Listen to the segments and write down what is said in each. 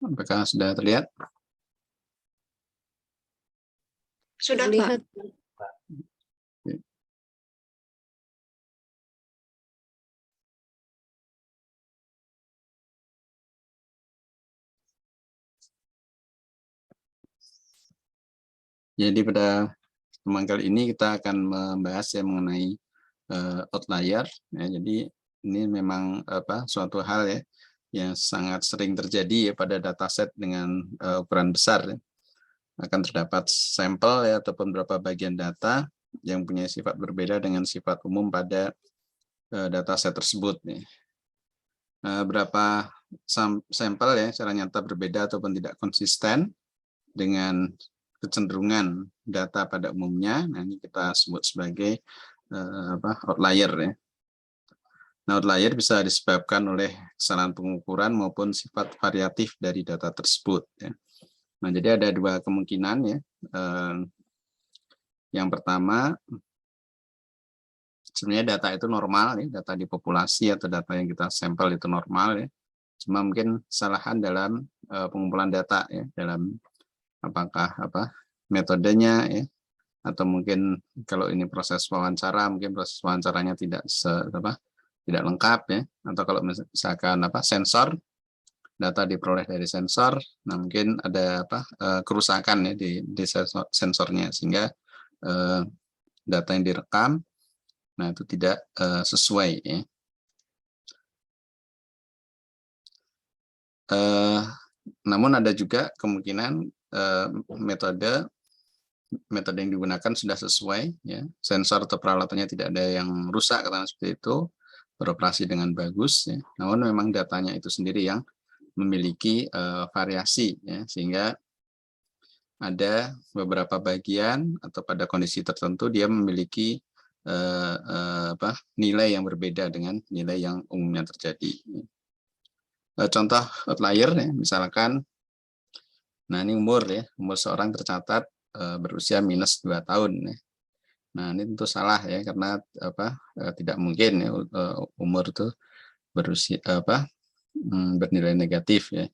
Apakah sudah terlihat? Sudah, Lihat. Pak. Jadi pada pertemuan kali ini kita akan membahas mengenai outlier. Ya, jadi ini memang suatu hal ya yang sangat sering terjadi ya pada dataset dengan ukuran besar. Ya. Akan terdapat sampel ya ataupun beberapa bagian data yang punya sifat berbeda dengan sifat umum pada dataset tersebut. Ya. Berapa sampel ya secara nyata berbeda ataupun tidak konsisten dengan kecenderungan data pada umumnya. Nah, ini kita sebut sebagai outlier ya. Nah, outlier bisa disebabkan oleh kesalahan pengukuran maupun sifat variatif dari data tersebut ya. Nah, jadi ada dua kemungkinan ya. Yang pertama, sebenarnya data itu normal ya, data di populasi atau data yang kita sampel itu normal ya. Cuma mungkin kesalahan dalam pengumpulan data ya, dalam apakah metodenya ya, atau mungkin kalau ini proses wawancara mungkin proses wawancaranya tidak lengkap ya, atau kalau misalkan sensor, data diperoleh dari sensor, nah mungkin ada kerusakan ya di sensornya sehingga data yang direkam nah itu tidak sesuai ya. Namun ada juga kemungkinan metode yang digunakan sudah sesuai ya, sensor atau peralatannya tidak ada yang rusak karena seperti itu, beroperasi dengan bagus ya. Namun memang datanya itu sendiri yang memiliki variasi ya, sehingga ada beberapa bagian atau pada kondisi tertentu dia memiliki nilai yang berbeda dengan nilai yang umumnya terjadi. Contoh outlier ya, misalkan nah ini umur ya, umur seorang tercatat berusia -2 tahun ya. Nah, ini tentu salah ya karena tidak mungkin ya umur itu berusia bernilai negatif ya.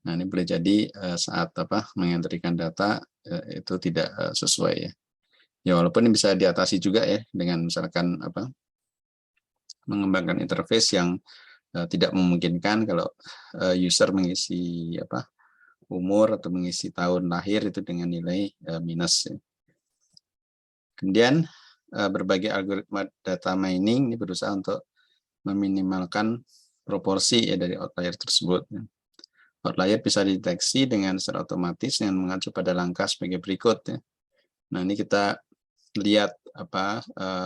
Nah, ini boleh jadi saat mengentrikan data itu tidak sesuai ya. Ya walaupun ini bisa diatasi juga ya dengan misalkan mengembangkan interface yang tidak memungkinkan kalau user mengisi umur atau mengisi tahun lahir itu dengan nilai minus. Ya. Kemudian berbagai algoritma data mining ini berusaha untuk meminimalkan proporsi ya dari outlier tersebut. Ya. Outlier bisa dideteksi dengan secara otomatis dengan mengacu pada langkah sebagai berikut. Ya. Nah ini kita lihat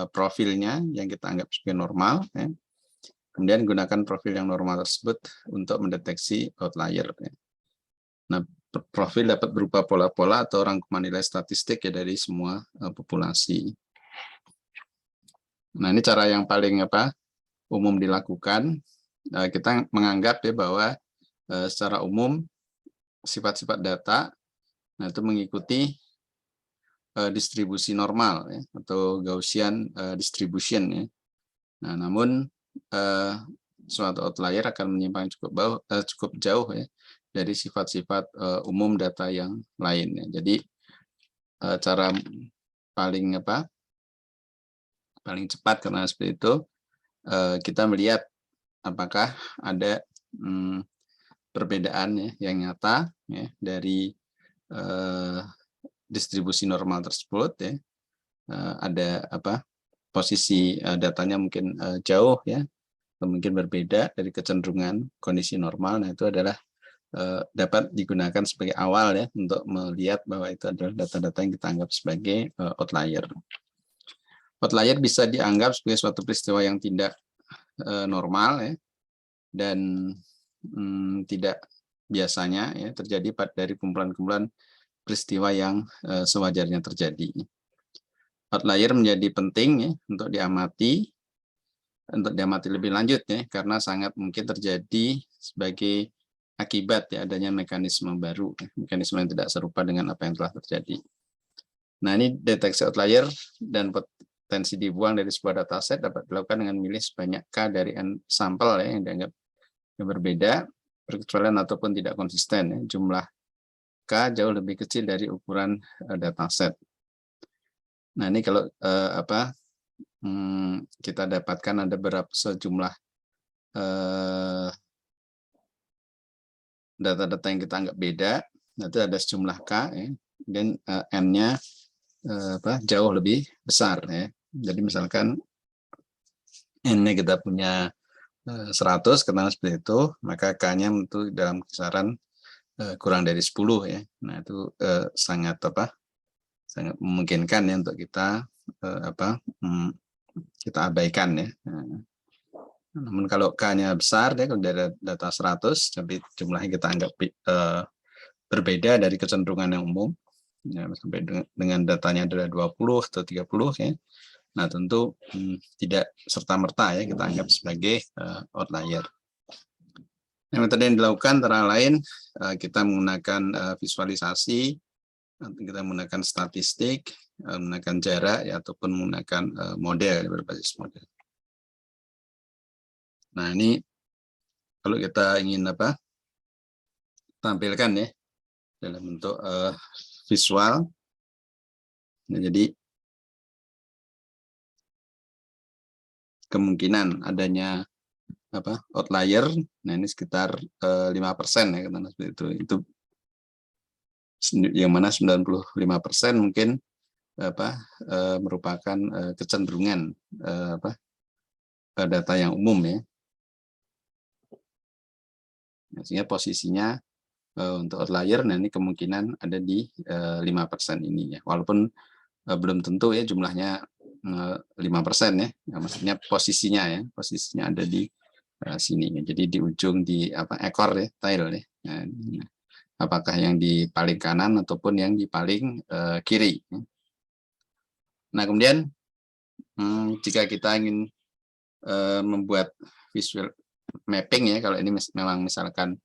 profilnya yang kita anggap sebagai normal. Ya. Kemudian gunakan profil yang normal tersebut untuk mendeteksi outlier. Ya. Nah, profil dapat berupa pola-pola atau rangkuman nilai statistik ya dari semua populasi. Nah, ini cara yang paling umum dilakukan. Kita menganggap ya bahwa secara umum sifat-sifat data nah itu mengikuti distribusi normal ya, atau Gaussian distribution ya. Nah, namun suatu outlier akan menyimpang cukup jauh ya dari sifat-sifat umum data yang lain ya. Jadi cara paling cepat karena seperti itu kita melihat apakah ada perbedaan ya yang nyata ya dari distribusi normal tersebut ya. Ada posisi datanya mungkin jauh ya, atau mungkin berbeda dari kecenderungan kondisi normal. Nah itu adalah dapat digunakan sebagai awal ya untuk melihat bahwa itu adalah data-data yang kita anggap sebagai outlier. Outlier bisa dianggap sebagai suatu peristiwa yang tidak normal ya, dan tidak biasanya ya terjadi dari kumpulan-kumpulan peristiwa yang sewajarnya terjadi. Outlier menjadi penting ya untuk diamati lebih lanjut ya, karena sangat mungkin terjadi sebagai akibat ya adanya mekanisme baru, mekanisme yang tidak serupa dengan apa yang telah terjadi. Nah, ini deteksi outlier dan potensi dibuang dari sebuah dataset dapat dilakukan dengan memilih sebanyak K dari N sampel ya, yang dianggap yang berbeda berkecualian ataupun tidak konsisten ya. Jumlah K jauh lebih kecil dari ukuran dataset. Nah, ini kalau kita dapatkan ada sejumlah data-data yang kita anggap beda, nanti ada sejumlah K ya, dan N-nya jauh lebih besar ya. Jadi misalkan N-nya kita punya 100 katakanlah seperti itu, maka K-nya untuk dalam kisaran kurang dari 10 ya. Nah, itu sangat memungkinkan ya untuk kita kita abaikan ya. Namun kalau K-nya besar ya, kalau dari data 100 tapi jumlahnya kita anggap berbeda dari kecenderungan yang umum ya, sampai dengan datanya adalah 20 atau 30 ya. Nah, tentu tidak serta-merta ya kita anggap sebagai outlier. Yang metode yang dilakukan antara lain kita menggunakan visualisasi, kita menggunakan statistik, menggunakan jarak ya, ataupun menggunakan model berbasis model. Nah, ini kalau kita ingin tampilkan ya dalam bentuk visual. Nah, jadi kemungkinan adanya outlier, nah ini sekitar 5% ya, seperti itu yang mana 95% mungkin merupakan kecenderungan data yang umum ya. Sehingga posisinya untuk outlier, nah ini kemungkinan ada di 5% ini ya, walaupun belum tentu ya jumlahnya 5% ya. Maksudnya posisinya ada di sini ya. Jadi di ujung di ekor ya, tail ya. Nah, apakah yang di paling kanan ataupun yang di paling kiri. Nah, kemudian jika kita ingin membuat visual mapping ya, kalau ini memang misalkan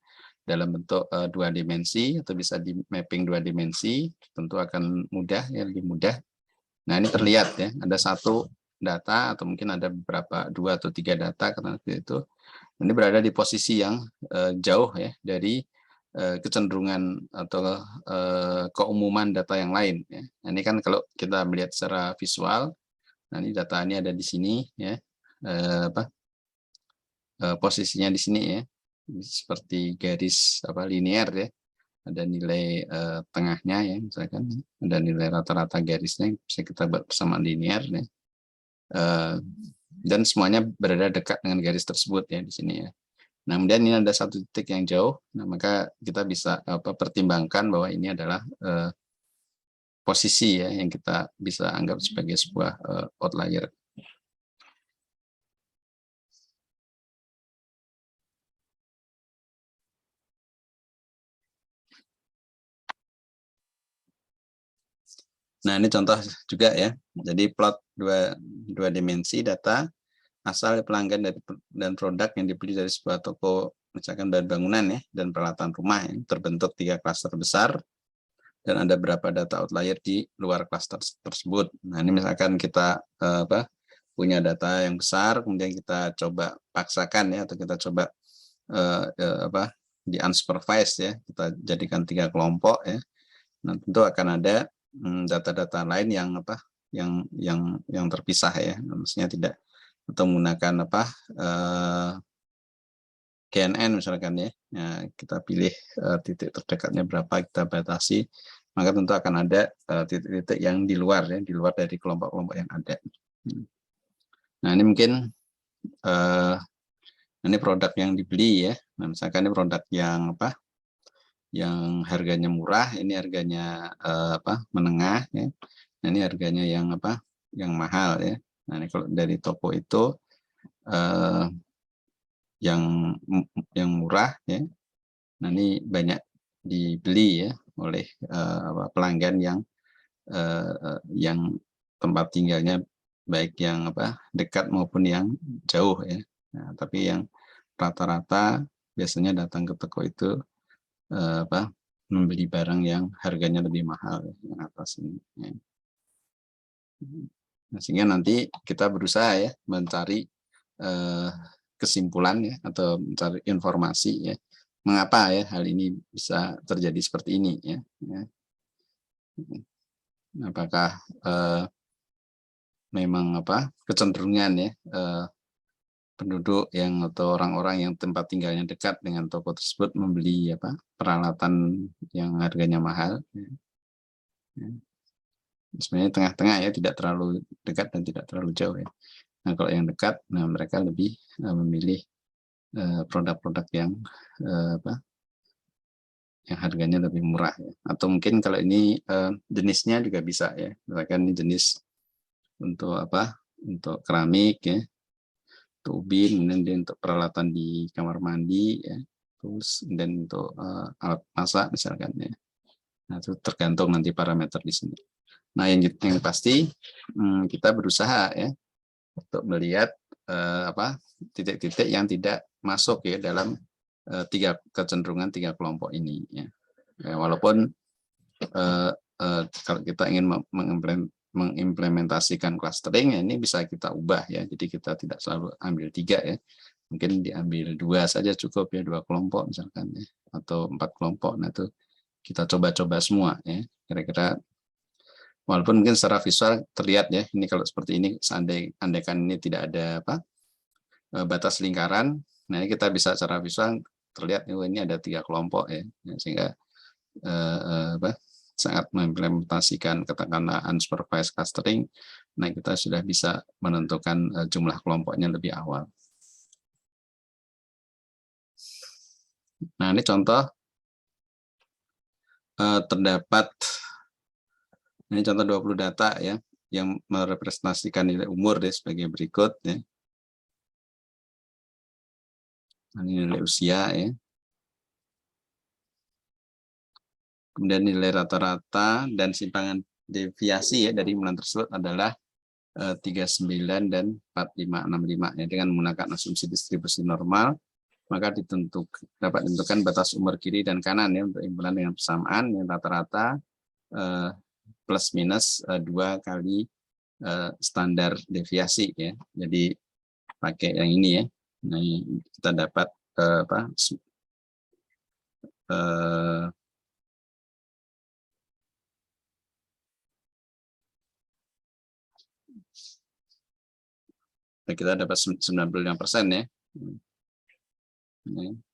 dalam bentuk 2 dimensi atau bisa di mapping 2 dimensi, tentu akan mudah ya, lebih mudah. Nah, ini terlihat ya, ada satu data atau mungkin ada beberapa 2 atau 3 data karena itu. Ini berada di posisi yang jauh ya dari kecenderungan atau keumuman data yang lain ya. Nah, ini kan kalau kita melihat secara visual, nah ini data ini ada di sini ya, posisinya di sini ya, seperti garis linear ya, ada nilai tengahnya ya, misalkan ada nilai rata-rata garisnya bisa kita buat persamaan linear ya, dan semuanya berada dekat dengan garis tersebut ya di sini ya. Nah, kemudian ini ada satu titik yang jauh, nah maka kita bisa pertimbangkan bahwa ini adalah posisi ya yang kita bisa anggap sebagai sebuah outlier. Nah, ini contoh juga ya. Jadi plot dua dimensi data asal pelanggan dan produk yang dibeli dari sebuah toko, misalkan bahan bangunan ya, dan peralatan rumah ya, terbentuk 3 klaster besar dan ada berapa data outlier di luar klaster tersebut. Nah, ini misalkan kita punya data yang besar, kemudian kita coba paksakan ya, atau kita coba di unsupervised ya, kita jadikan 3 kelompok ya. Nah, tentu akan ada data-data lain yang terpisah ya, maksudnya tidak, atau menggunakan KNN misalkan ya. Nah, kita pilih titik terdekatnya berapa, kita batasi, maka tentu akan ada titik-titik yang di luar ya, di luar dari kelompok-kelompok yang ada. Nah, ini mungkin ini produk yang dibeli ya. Nah, misalkan ini produk yang yang harganya murah, ini harganya menengah ya. Nah, ini harganya yang yang mahal ya. Nah, ini kalau dari toko itu yang murah ya. Nah, ini banyak dibeli ya oleh pelanggan yang tempat tinggalnya baik yang dekat maupun yang jauh ya. Nah, tapi yang rata-rata biasanya datang ke toko itu membeli barang yang harganya lebih mahal yang atas ini. Ya. Nah, sehingga nanti kita berusaha ya mencari kesimpulan ya, atau mencari informasi ya mengapa ya hal ini bisa terjadi seperti ini ya. Apakah memang kecenderungan ya penduduk yang atau orang-orang yang tempat tinggalnya dekat dengan toko tersebut membeli peralatan yang harganya mahal. Sebenarnya tengah-tengah ya, tidak terlalu dekat dan tidak terlalu jauh ya. Nah kalau yang dekat, nah mereka lebih memilih produk-produk yang yang harganya lebih murah ya. Atau mungkin kalau ini jenisnya juga bisa ya, misalkan ini jenis untuk untuk keramik ya, untuk ubin, kemudian untuk peralatan di kamar mandi ya, terus dan untuk alat masak misalkan ya. Nah itu tergantung nanti parameter di sini. Nah yang pasti kita berusaha ya untuk melihat titik-titik yang tidak masuk ya dalam kecenderungan tiga kelompok ini ya. Walaupun kalau kita ingin mengimplementasikan clustering ya, ini bisa kita ubah ya, jadi kita tidak selalu ambil 3 ya, mungkin diambil 2 saja cukup ya, 2 kelompok misalkan ya, atau 4 kelompok. Nah itu kita coba-coba semua ya, kira-kira walaupun mungkin secara visual terlihat ya, ini kalau seperti ini andaikan ini tidak ada batas lingkaran, nah ini kita bisa secara visual terlihat ini ada 3 kelompok ya, sehingga sangat mengimplementasikan katakanlah unsupervised clustering, nah kita sudah bisa menentukan jumlah kelompoknya lebih awal. Nah ini contoh terdapat ini contoh 20 data ya yang merepresentasikan nilai umur ya, sebagai berikut ya. Ini nilai usia ya. Kemudian nilai rata-rata dan simpangan deviasi ya dari bulan tersebut adalah 39 dan 4565 ya, dengan menggunakan asumsi distribusi normal, maka dapat ditentukan batas umur kiri dan kanan ya untuk impulan dengan persamaan yang rata-rata plus minus 2 kali standar deviasi ya. Jadi pakai yang ini ya. Nah, kita dapat kita dapat 95% ya.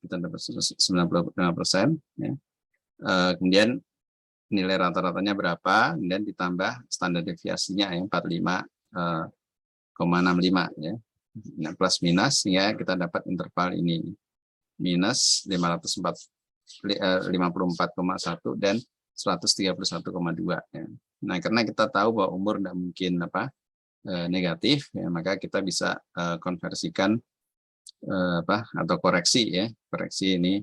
Kita dapat 95% ya. Kemudian nilai rata-ratanya berapa, kemudian ditambah standar deviasinya yang 45,65 ya. Nah, plus minus ya, kita dapat interval ini minus 554,1 dan 131,2 ya. Nah, karena kita tahu bahwa umur tidak mungkin negatif ya, maka kita bisa konversikan atau koreksi ya, koreksi ini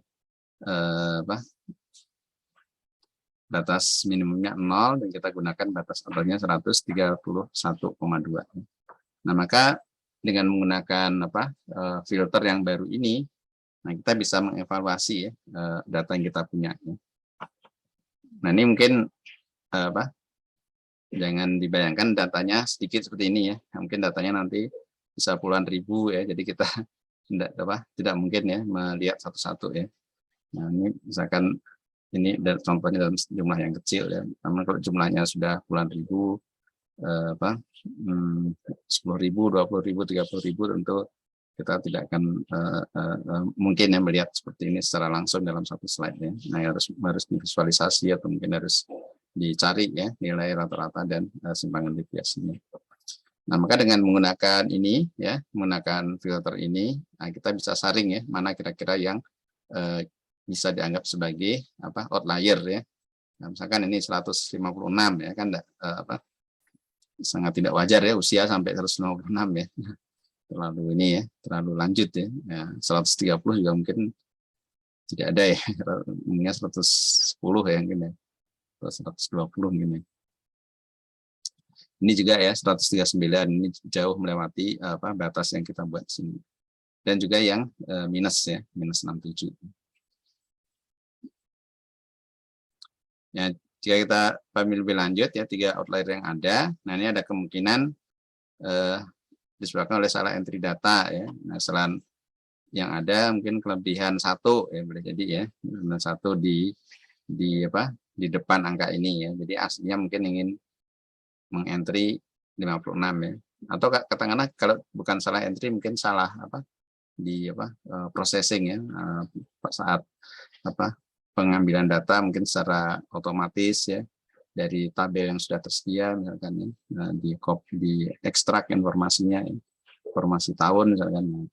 batas minimumnya 0 dan kita gunakan batas atasnya 131,2. Nah maka dengan menggunakan filter yang baru ini, nah kita bisa mengevaluasi ya data yang kita punya ya. Nah ini mungkin jangan dibayangkan datanya sedikit seperti ini ya. Mungkin datanya nanti bisa puluhan ribu ya. Jadi kita tidak mungkin ya melihat satu-satu ya. Nah, ini misalkan ini contohnya dalam jumlah yang kecil ya. Namun kalau jumlahnya sudah puluhan ribu, 10.000, 20.000, 30.000, tentu kita tidak akan mungkin ya melihat seperti ini secara langsung dalam satu slide ya. Nah, harus divisualisasi atau mungkin harus dicari ya nilai rata-rata dan simpangan deviasinya. Nah, maka dengan menggunakan ini ya, menggunakan filter ini, nah kita bisa saring ya mana kira-kira yang bisa dianggap sebagai outlier ya. Nah, misalkan ini 156 ya kan sangat tidak wajar ya usia sampai 156 ya. Terlalu ini ya, terlalu lanjut ya. 130 juga mungkin tidak ada ya. Mungkin 110 ya mungkin ya. 120 mungkin ya. Ini juga ya 139, ini jauh melewati batas yang kita buat di sini. Dan juga yang minus ya, minus 67. Ya, jika kita pahami lebih lanjut ya 3 outlier yang ada, nah ini ada kemungkinan disebabkan oleh salah entry data ya. Nah, yang ada mungkin kelebihan 1 ya, boleh jadi ya, kelebihan 1 di apa, di depan angka ini ya. Jadi aslinya mungkin ingin mengentry 56 ya. Atau katakanlah kalau bukan salah entry, mungkin salah apa di apa processing ya, saat apa pengambilan data mungkin secara otomatis ya dari tabel yang sudah tersedia misalkan ya, di ekstrak informasinya ya, informasi tahun misalkan.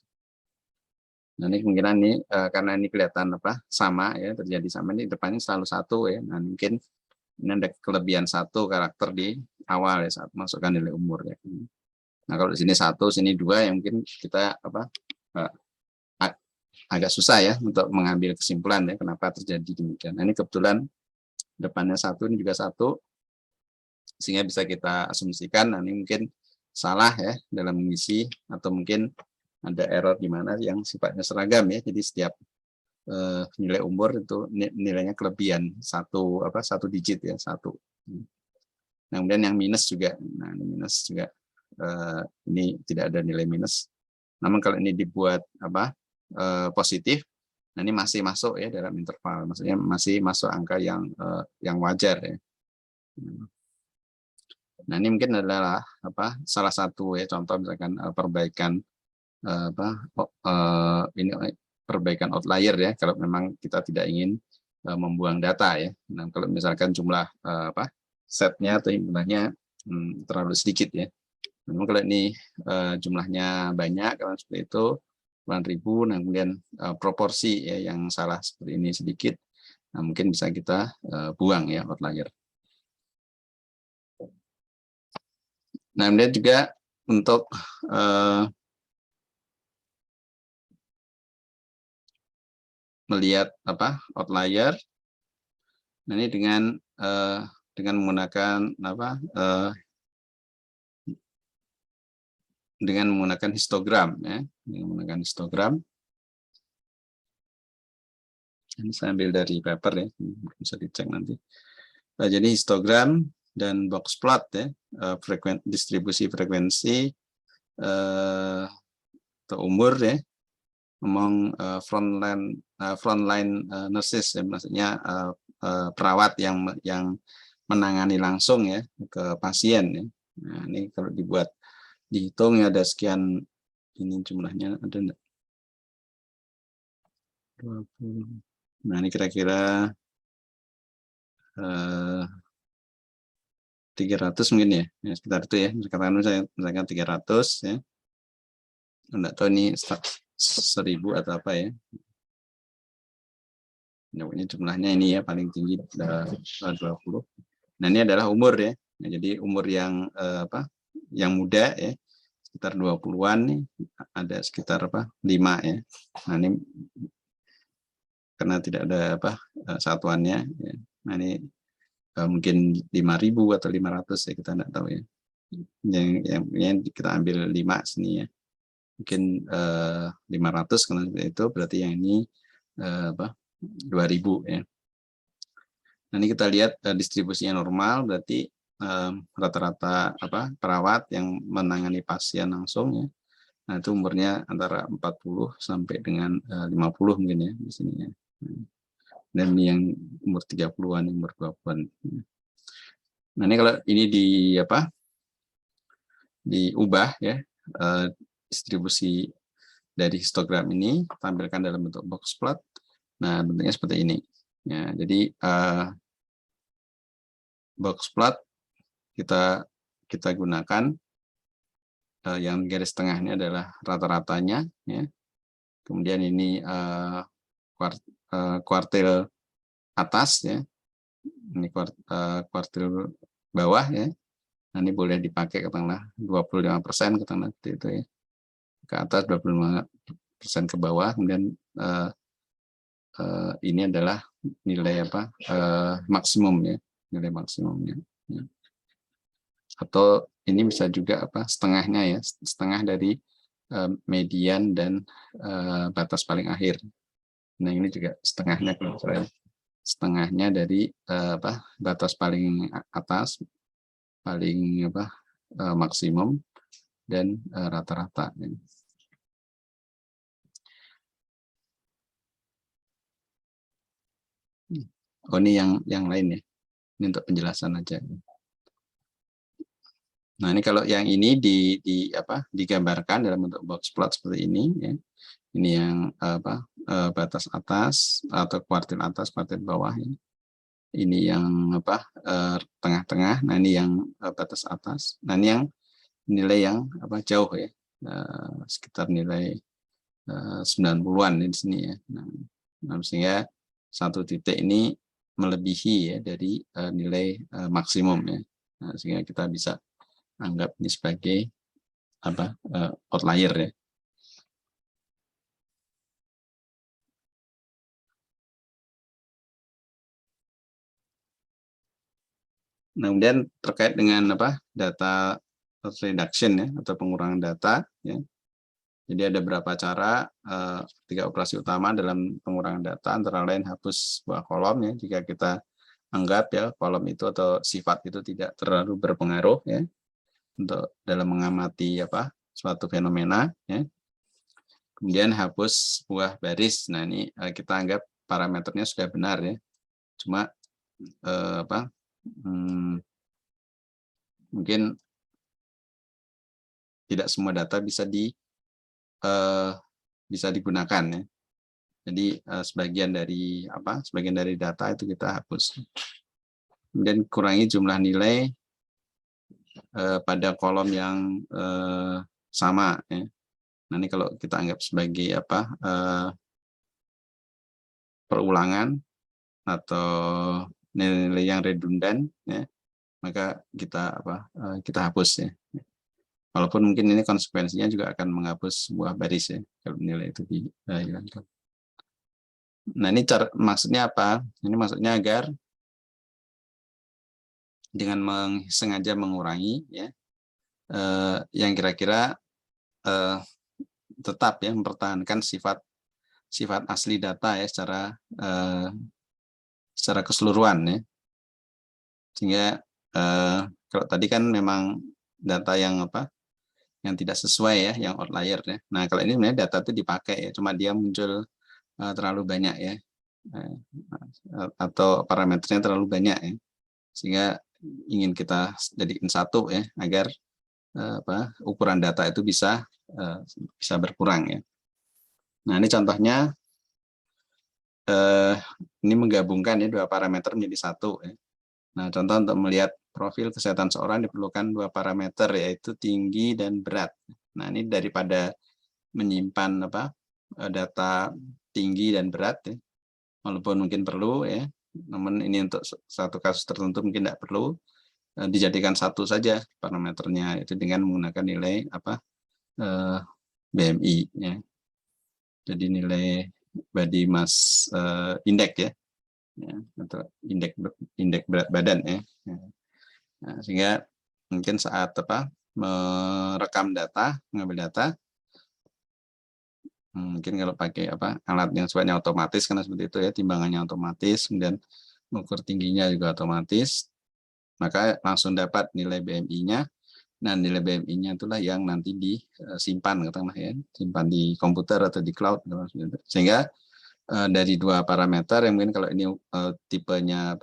Nah ini kemungkinan ini karena ini kelihatan apa sama ya, terjadi sama, ini depannya selalu 1 ya. Nah mungkin ini ada kelebihan 1 karakter di awal ya saat masukkan nilai umur ya. Nah kalau di sini 1, sini 2 yang mungkin kita apa agak susah ya untuk mengambil kesimpulan ya kenapa terjadi demikian. Nah ini kebetulan depannya 1, ini juga 1, sehingga bisa kita asumsikan. Nah ini mungkin salah ya dalam mengisi, atau mungkin ada error di mana yang sifatnya seragam ya. Jadi setiap nilai umur itu nilainya kelebihan 1 digit ya, 1. Nah, kemudian yang minus juga. Nah, minus juga ini tidak ada nilai minus. Namun kalau ini dibuat apa positif, nah ini masih masuk ya dalam interval, maksudnya masih masuk angka yang wajar ya. Nah ini mungkin adalah apa salah satu ya contoh misalkan perbaikan ini perbaikan outlier ya kalau memang kita tidak ingin membuang data ya. Nah kalau misalkan jumlah setnya atau jumlahnya terlalu sedikit ya. Memang kalau ini jumlahnya banyak kalau seperti itu 9.000, nah kemudian proporsi ya yang salah seperti ini sedikit, nah mungkin bisa kita buang ya outlier. Nah kemudian juga untuk melihat apa outlier, nah ini dengan menggunakan apa dengan menggunakan histogram ya, dengan menggunakan histogram. Ini saya ambil dari paper ya, bisa dicek nanti. Nah, jadi histogram dan box plot ya, distribusi frekuensi atau umur ya, among frontline nurses ya, maksudnya perawat yang menangani langsung ya ke pasien ya. Nah, ini kalau dihitung ya ada sekian, ini jumlahnya ada enggak? 20. Nah ini kira-kira 300 mungkin ya, sekitar itu ya, katakan saya misalkan 300 ya, enggak tahu ini 1000 atau apa ya. Nah, ini jumlahnya ini ya paling tinggi 20. Nah ini adalah umur ya, nah, jadi umur yang yang muda ya sekitar 20-an nih, ada sekitar 5 ya. Nah ini karena tidak ada satuannya ya. Nah ini mungkin 5.000 atau 500 ya, kita tidak tahu ya. Yang kita ambil 5 sini ya, mungkin 500 kalau seperti itu, berarti yang ini 2.000 ya. Nah ini kita lihat distribusinya normal, berarti rata-rata perawat yang menangani pasien langsung ya. Nah itu umurnya antara 40 sampai dengan 50 mungkin ya di sini ya. Dan ini yang umur 30-an, umur 20-an. Nah ini kalau ini diubah ya, distribusi dari histogram ini tampilkan dalam bentuk box plot. Nah bentuknya seperti ini ya. Jadi box plot kita gunakan yang garis tengahnya adalah rata-ratanya ya. Kemudian ini kuartil atas ya, ini kuartil bawah ya. Nah, ini boleh dipakai katakanlah 25% katakanlah itu ya, ke atas 25% ke bawah. Kemudian ini adalah nilai maksimum ya, nilai maksimumnya ya. Atau ini bisa juga setengahnya ya, setengah dari median dan batas paling akhir. Nah ini juga setengahnya kalau saya, setengahnya dari batas paling atas, paling maksimum dan rata-rata. Oh, ini yang lain ya. Ini untuk penjelasan aja. Nah, ini kalau yang ini digambarkan dalam bentuk box plot seperti ini ya. Ini yang batas atas atau kuartil atas, kuartil bawah ya. Ini yang tengah-tengah. Nah, ini yang batas atas. Nah, ini yang nilai yang jauh ya. Sekitar nilai 90-an di sini ya. Nah, sehingga satu titik ini melebihi ya dari nilai maksimum ya. Nah, sehingga kita bisa anggap ini sebagai outlier ya. Nah, kemudian terkait dengan data reduction ya atau pengurangan data ya. Jadi ada beberapa cara, 3 operasi utama dalam pengurangan data, antara lain hapus sebuah kolom ya jika kita anggap ya kolom itu atau sifat itu tidak terlalu berpengaruh ya untuk dalam mengamati suatu fenomena ya. Kemudian hapus sebuah baris. Nah, ini kita anggap parameternya sudah benar ya. Cuma mungkin tidak semua data bisa digunakan ya. Jadi sebagian dari data itu kita hapus. Kemudian kurangi jumlah nilai pada kolom yang sama ya. Nah, ini kalau kita anggap sebagai perulangan atau nilai-nilai yang redundan ya, maka kita hapus ya. Walaupun mungkin ini konsekuensinya juga akan menghapus sebuah baris ya kalau nilai itu dihilangkan. Nah, ini maksudnya apa? Ini maksudnya agar dengan sengaja mengurangi ya yang kira-kira tetap ya mempertahankan sifat asli data ya secara keseluruhan ya. Sehingga kalau tadi kan memang data yang tidak sesuai ya, yang outlier ya. Nah, kalau ini sebenarnya data itu dipakai ya, cuma dia muncul terlalu banyak ya, atau parameternya terlalu banyak ya, sehingga ingin kita jadikan satu ya, agar ukuran data itu bisa berkurang ya. Nah, ini contohnya ini menggabungkan ya 2 parameter menjadi satu ya. Nah, contoh untuk melihat profil kesehatan seorang diperlukan 2 parameter, yaitu tinggi dan berat. Nah, ini daripada menyimpan data tinggi dan berat ya, walaupun mungkin perlu ya, namun ini untuk satu kasus tertentu mungkin tidak perlu, dijadikan satu saja parameternya, itu dengan menggunakan nilai BMI ya. Jadi nilai body mass index ya. Atau indeks berat badan ya. Nah, sehingga mungkin saat merekam data, mengambil data, mungkin kalau pakai alat yang sifatnya otomatis karena seperti itu ya, timbangannya otomatis, kemudian mengukur tingginya juga otomatis, maka langsung dapat nilai BMI-nya. Nah, nilai BMI-nya itulah yang nanti disimpan katakanlah ya, simpan di komputer atau di cloud, sehingga dari 2 parameter yang mungkin kalau ini tipenya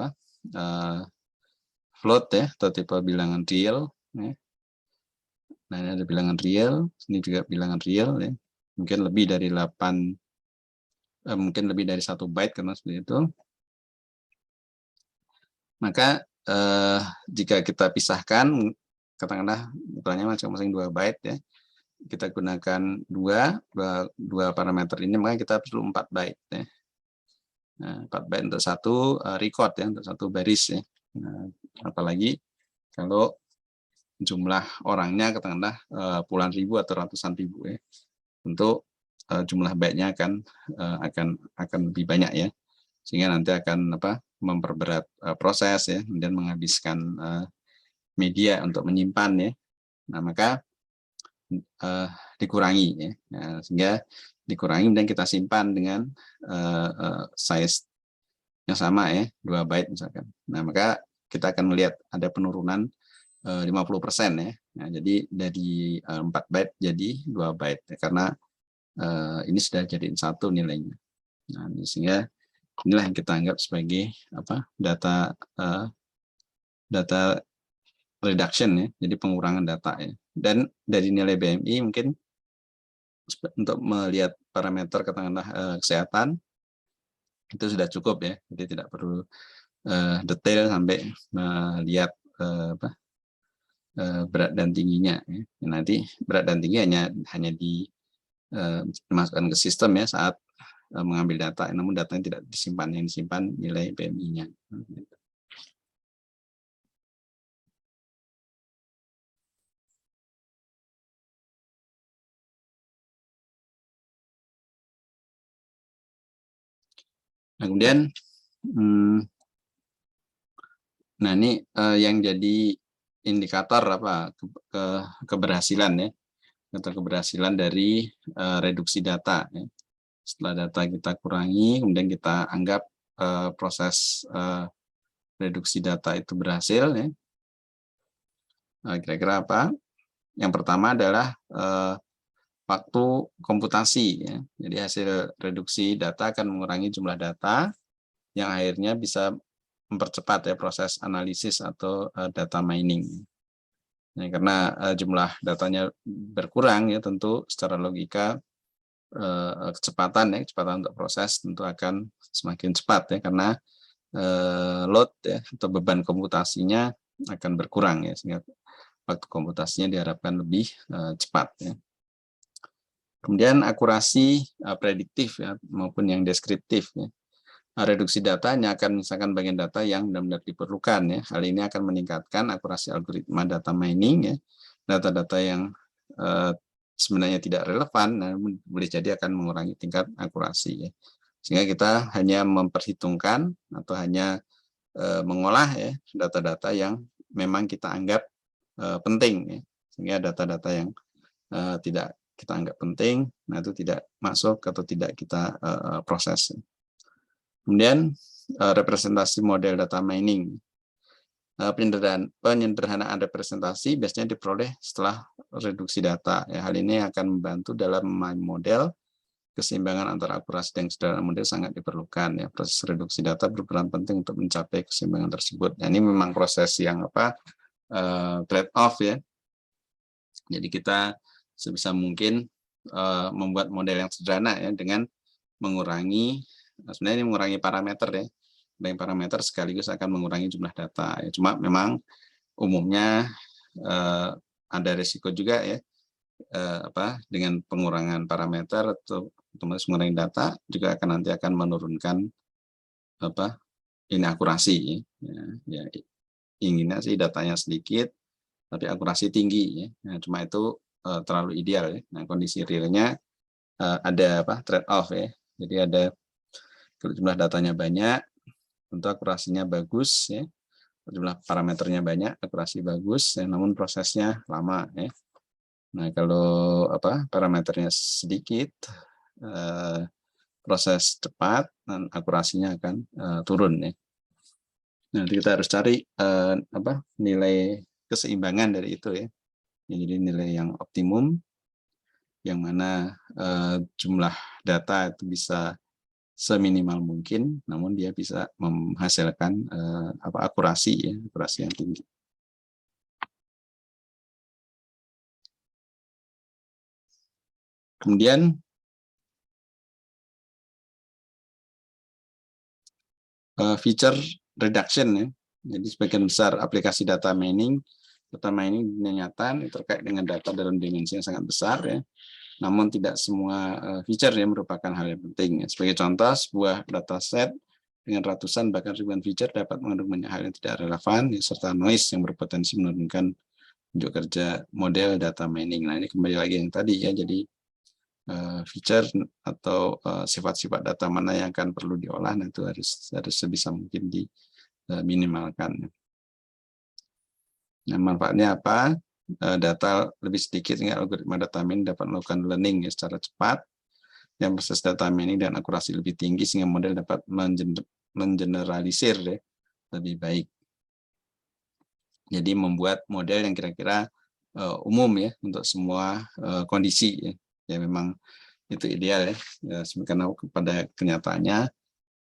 float ya, atau tipe bilangan real ya. Nah, ini ada bilangan real, ini juga bilangan real ya, mungkin lebih dari 1 byte karena seperti itu. Maka jika kita pisahkan, katakanlah ukurannya masing-masing 2 byte ya, kita gunakan dua parameter ini, maka kita perlu 4 byte ya. Nah, 4 byte untuk satu record ya, untuk satu baris ya. Nah, apalagi kalau jumlah orangnya katakanlah puluhan ribu atau ratusan ribu ya, untuk jumlah byte-nya akan lebih banyak ya, sehingga nanti akan memperberat proses ya, kemudian menghabiskan media untuk menyimpan ya. Nah, maka dikurangi ya. Nah, sehingga dikurangi dan kita simpan dengan size yang sama ya, 2 byte misalkan. Nah, maka kita akan melihat ada penurunan 50% ya. Nah, jadi dari 4 byte jadi 2 byte ya, karena ini sudah jadiin satu nilainya. Nah, sehingga Inilah yang kita anggap sebagai data reduction ya, jadi pengurangan data ya. Dan dari nilai BMI mungkin untuk melihat parameter katakanlah kesehatan itu sudah cukup ya, jadi tidak perlu detail sampai melihat berat dan tingginya ya. Nanti berat dan tinggi hanya dimasukkan ke sistem ya saat mengambil data, namun datanya tidak disimpan, yang disimpan nilai BMI-nya. Nah, kemudian nah ini yang jadi indikator keberhasilan ya, atau keberhasilan dari reduksi data ya. Setelah data kita kurangi, kemudian kita anggap proses reduksi data itu berhasil ya. Kira-kira apa? Yang pertama adalah waktu komputasi ya. Jadi hasil reduksi data akan mengurangi jumlah data yang akhirnya bisa mempercepat ya proses analisis atau data mining. Nah, karena jumlah datanya berkurang ya, tentu secara logika kecepatan untuk proses tentu akan semakin cepat ya, karena load ya atau beban komputasinya akan berkurang ya, sehingga waktu komputasinya diharapkan lebih cepat ya. Kemudian akurasi prediktif ya, maupun yang deskriptif ya. Reduksi data hanya akan misalkan bagian data yang benar-benar diperlukan ya. Hal ini akan meningkatkan akurasi algoritma data mining ya. Data-data yang sebenarnya tidak relevan, namun boleh jadi akan mengurangi tingkat akurasi ya. Sehingga kita hanya memperhitungkan atau hanya mengolah ya data-data yang memang kita anggap penting ya. Sehingga data-data yang tidak kita anggap penting, nah itu tidak masuk atau tidak kita proses. Kemudian representasi model data mining. Penyederhanaan representasi biasanya diperoleh setelah reduksi data. Ya, hal ini akan membantu dalam model. Keseimbangan antara akurasi dan kesederhanaan model sangat diperlukan. Ya, proses reduksi data berperan penting untuk mencapai keseimbangan tersebut. Nah, ini memang proses yang trade off ya. Jadi kita sebisa mungkin membuat model yang sederhana ya, dengan mengurangi, sebenarnya ini mengurangi parameter ya, dan parameter sekaligus akan mengurangi jumlah data ya. Cuma memang umumnya ada risiko juga ya, dengan pengurangan parameter atau otomatis mengurangi data juga nanti akan menurunkan akurasi ya. Inginnya sih datanya sedikit tapi akurasi tinggi ya. Nah, cuma itu terlalu ideal ya. Nah, kondisi realnya ada trade off ya. Jadi ada kalau jumlah datanya banyak, tentu akurasinya bagus ya. Jumlah parameternya banyak, akurasi bagus ya, namun prosesnya lama ya. Nah, kalau parameternya sedikit, proses cepat dan akurasinya akan turun ya. Nanti kita harus cari nilai keseimbangan dari itu ya. Jadi nilai yang optimum, yang mana jumlah data itu bisa seminimal mungkin, namun dia bisa menghasilkan akurasi yang tinggi. Kemudian feature reduction ya. Jadi sebagian besar aplikasi data mining ternyata terkait dengan data dalam dimensi yang sangat besar ya. Namun tidak semua feature yang merupakan hal yang penting. Sebagai contoh, sebuah dataset dengan ratusan bahkan ribuan feature dapat mengandung banyak hal yang tidak relevan serta noise yang berpotensi menurunkan unjuk kerja model data mining. Nah, ini kembali lagi yang tadi ya. Jadi feature atau sifat-sifat data mana yang akan perlu diolah, nah itu harus sebisa mungkin diminimalkan. Nah, manfaatnya apa? Data lebih sedikit sehingga algoritma data mining dapat melakukan learning secara cepat. Yang proses data mining dan akurasi lebih tinggi sehingga model dapat mengeneralisir ya, lebih baik. Jadi membuat model yang kira-kira umum ya untuk semua kondisi ya. Ya memang itu ideal ya. Karena pada kenyataannya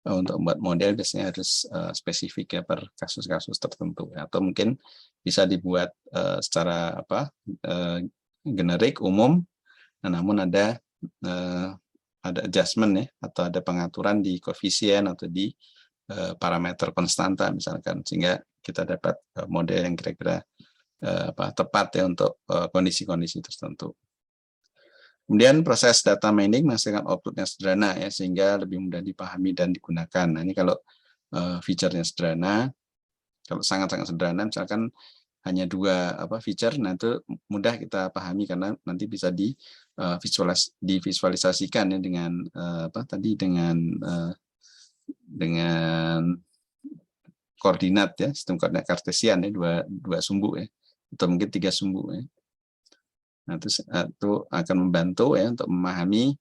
untuk membuat model biasanya harus spesifik ya per kasus-kasus tertentu, atau mungkin bisa dibuat secara generik umum, namun ada adjustment ya, atau ada pengaturan di koefisien atau di parameter konstanta misalkan, sehingga kita dapat model yang kira-kira tepat ya untuk kondisi-kondisi tertentu. Kemudian proses data mining menghasilkan output yang sederhana ya, sehingga lebih mudah dipahami dan digunakan. Nah, ini kalau feature-nya sederhana, kalau sangat-sangat sederhana, misalkan hanya 2 feature, nah itu mudah kita pahami karena nanti bisa divisualisasikan ya dengan dengan koordinat ya, sistem koordinat kartesian ya, dua sumbu ya, atau mungkin 3 sumbu ya. Nah, itu akan membantu ya untuk memahami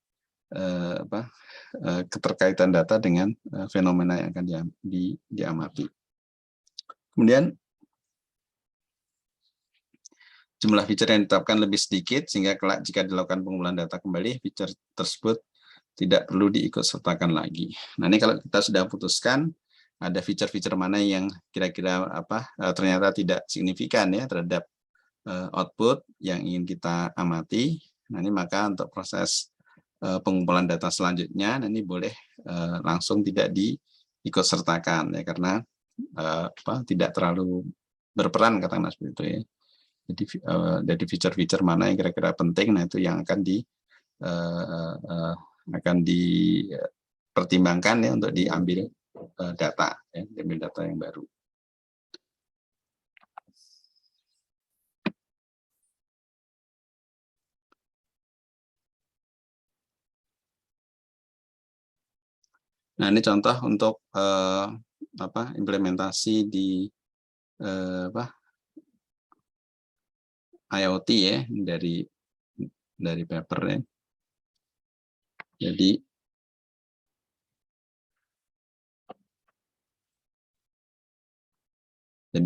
keterkaitan data dengan fenomena yang akan diamati. Kemudian jumlah feature yang ditetapkan lebih sedikit, sehingga kelak jika dilakukan pengumpulan data kembali, feature tersebut tidak perlu diikutsertakan lagi. Nah, ini kalau kita sudah putuskan ada feature-feature mana yang kira-kira ternyata tidak signifikan ya terhadap output yang ingin kita amati. Nah, ini maka untuk proses pengumpulan data selanjutnya, nah ini boleh langsung tidak diikutsertakan ya, karena tidak terlalu berperan katakanlah seperti itu ya. Jadi dari feature-feature mana yang kira-kira penting, nah itu yang akan dipertimbangkan ya untuk diambil data ya, diambil data yang baru. Nah, ini contoh untuk implementasi di IoT ya, dari paper ya. Jadi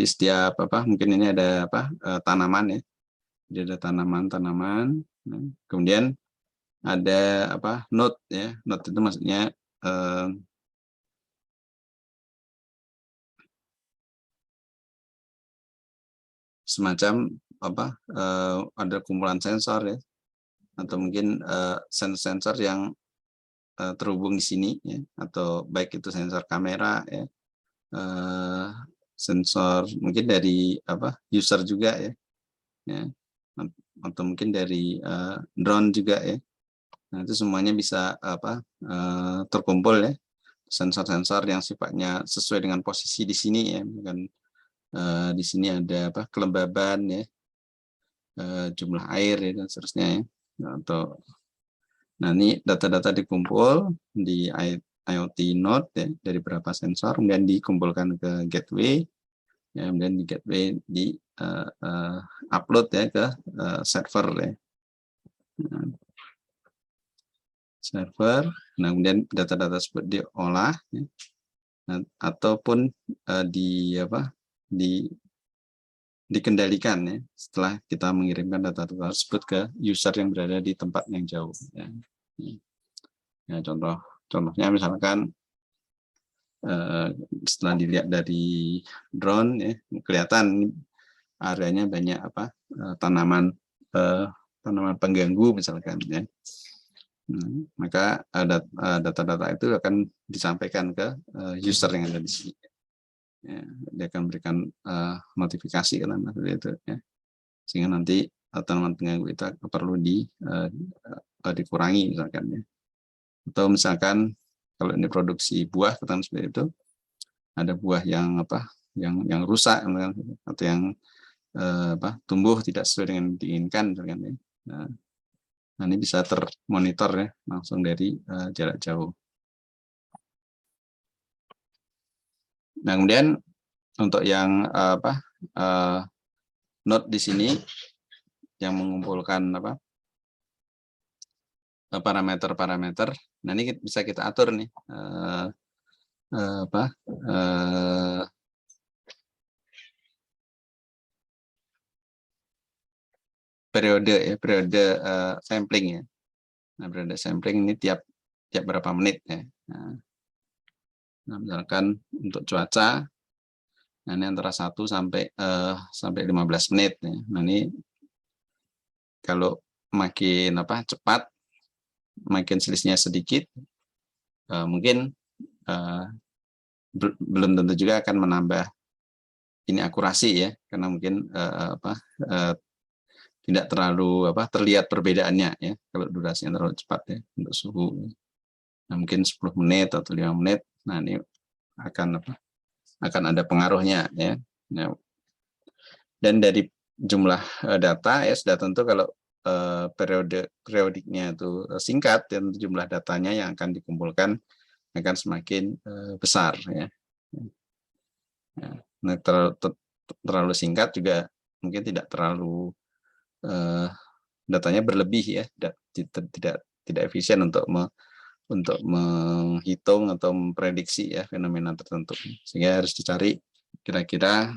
setiap mungkin ini ada tanaman ya. Jadi ada tanaman, kemudian ada node ya. Node itu maksudnya semacam ada kumpulan sensor ya, atau mungkin sensor yang terhubung di sini ya, atau baik itu sensor kamera ya, sensor mungkin dari user juga ya, atau mungkin dari drone juga ya. Nah, itu semuanya bisa terkumpul ya, sensor-sensor yang sifatnya sesuai dengan posisi di sini ya, bukan di sini ada kelembaban ya, jumlah air ya, dan seterusnya ya. Nah, ini data-data dikumpul di IoT node ya, dari beberapa sensor, kemudian dikumpulkan ke gateway ya, kemudian di gateway di upload ya ke server ya. Server, nah kemudian data-data tersebut diolah ya, ataupun dikendalikan ya, setelah kita mengirimkan data tersebut ke user yang berada di tempat yang jauh ya. Ya, contohnya misalkan setelah dilihat dari drone ya, kelihatan areanya banyak tanaman pengganggu misalkan ya. Maka data-data itu akan disampaikan ke user yang ada di sini. Ya, dia akan berikan notifikasi kan seperti itu ya, sehingga nanti tanaman pengganggu itu perlu dikurangi misalkan ya. Atau misalkan kalau ini produksi buah katakan seperti itu, ada buah yang yang rusak atau yang tumbuh tidak sesuai dengan diinginkan misalkan ya. Nah, ini bisa termonitor ya langsung dari jarak jauh. Nah, kemudian untuk yang node di sini yang mengumpulkan parameter-parameter. Nah, ini bisa kita atur nih periode sampling ya. Nah, periode sampling ini tiap berapa menit ya. Nah, Nah, misalkan untuk cuaca, nah ini antara 1 sampai 15 menit ya. Nah, ini kalau makin cepat, makin selisihnya sedikit, mungkin belum tentu juga akan menambah ini akurasi ya, karena mungkin tidak terlalu terlihat perbedaannya ya kalau durasinya terlalu cepat ya untuk suhu. Nah, mungkin 10 menit atau 5 menit. Nah, ini akan ada pengaruhnya ya. Nah, dan dari jumlah data ya sudah tentu kalau periodiknya itu singkat, dan jumlah datanya yang akan dikumpulkan akan semakin besar ya. Nah, terlalu singkat juga mungkin tidak terlalu datanya berlebih ya, tidak efisien untuk menghitung atau memprediksi ya fenomena tertentu, sehingga harus dicari kira-kira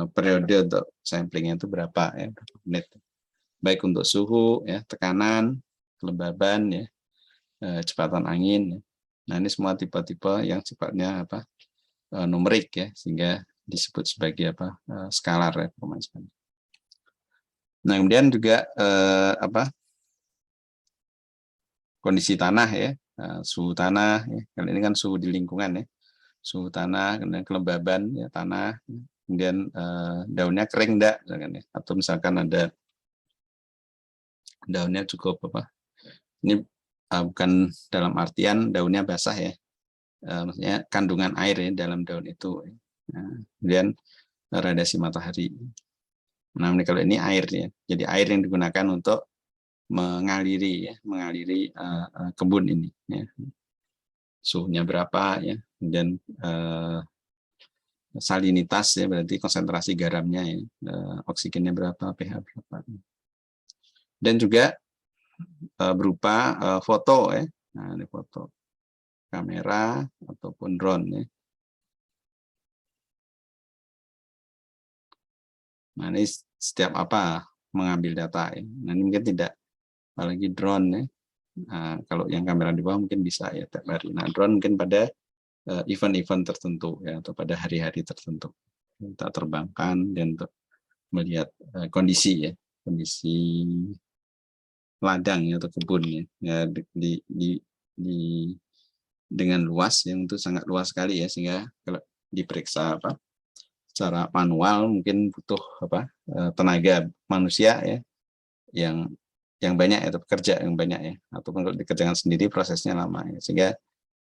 periode untuk samplingnya itu berapa ya, berapa menit, baik untuk suhu ya, tekanan, kelembaban ya, kecepatan angin ya. Nah, ini semua tipe-tipe yang sifatnya numerik ya, sehingga disebut sebagai skalar ya, performance. Nah, kemudian juga kondisi tanah ya, suhu tanah ya. Kali ini kan suhu di lingkungan ya, suhu tanah, kemudian kelembaban ya tanah, kemudian daunnya kering enggak misalkan ya, atau misalkan ada daunnya cukup ini bukan dalam artian daunnya basah ya, maksudnya kandungan air ya dalam daun itu. Nah, kemudian radiasi matahari. Nah, ini kalau ini air ya, jadi air yang digunakan untuk mengaliri kebun ini ya. Suhunya berapa ya, kemudian salinitas ya, berarti konsentrasi garamnya ya, oksigennya berapa, pH berapa, dan juga berupa foto ya. Nah, ini foto kamera ataupun drone ya. Nah, ini setiap mengambil data ya. Nah, ini mungkin tidak, apalagi drone ya. Nah, kalau yang kamera di bawah mungkin bisa ya tiap hari. Nah, drone mungkin pada event-event tertentu ya, atau pada hari-hari tertentu kita terbangkan dan untuk melihat kondisi ya, kondisi ladang ya, atau kebun ya, dengan luas yang itu sangat luas sekali ya, sehingga kalau diperiksa secara manual mungkin butuh tenaga manusia ya yang banyak atau pekerja yang banyak ya, ataupun kalau dikerjakan sendiri prosesnya lama ya, sehingga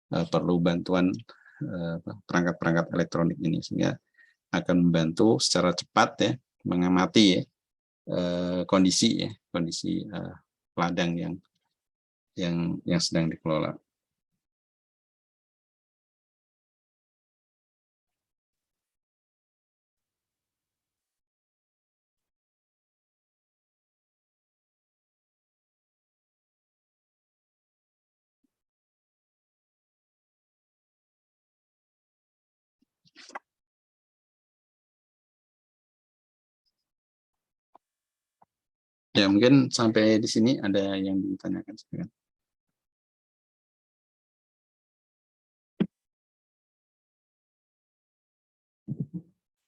perlu bantuan perangkat-perangkat elektronik ini, sehingga akan membantu secara cepat ya mengamati ya kondisi ladang yang sedang dikelola. Ya, mungkin sampai di sini ada yang ditanyakan sekarang.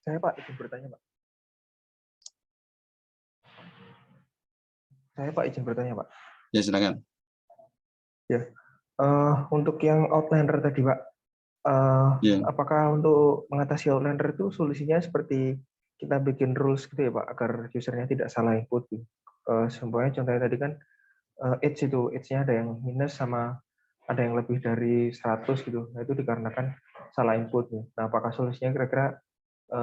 Saya Pak, izin bertanya Pak. Pak. Ya, silakan. Ya, untuk yang outliner tadi Pak, Ya. apakah untuk mengatasi outliner itu solusinya seperti kita bikin rules gitu ya Pak, agar usernya tidak salah input? Semuanya contohnya tadi kan age-nya ada yang minus sama ada yang lebih dari 100 gitu. Nah, itu dikarenakan salah input. Nah, apakah solusinya kira-kira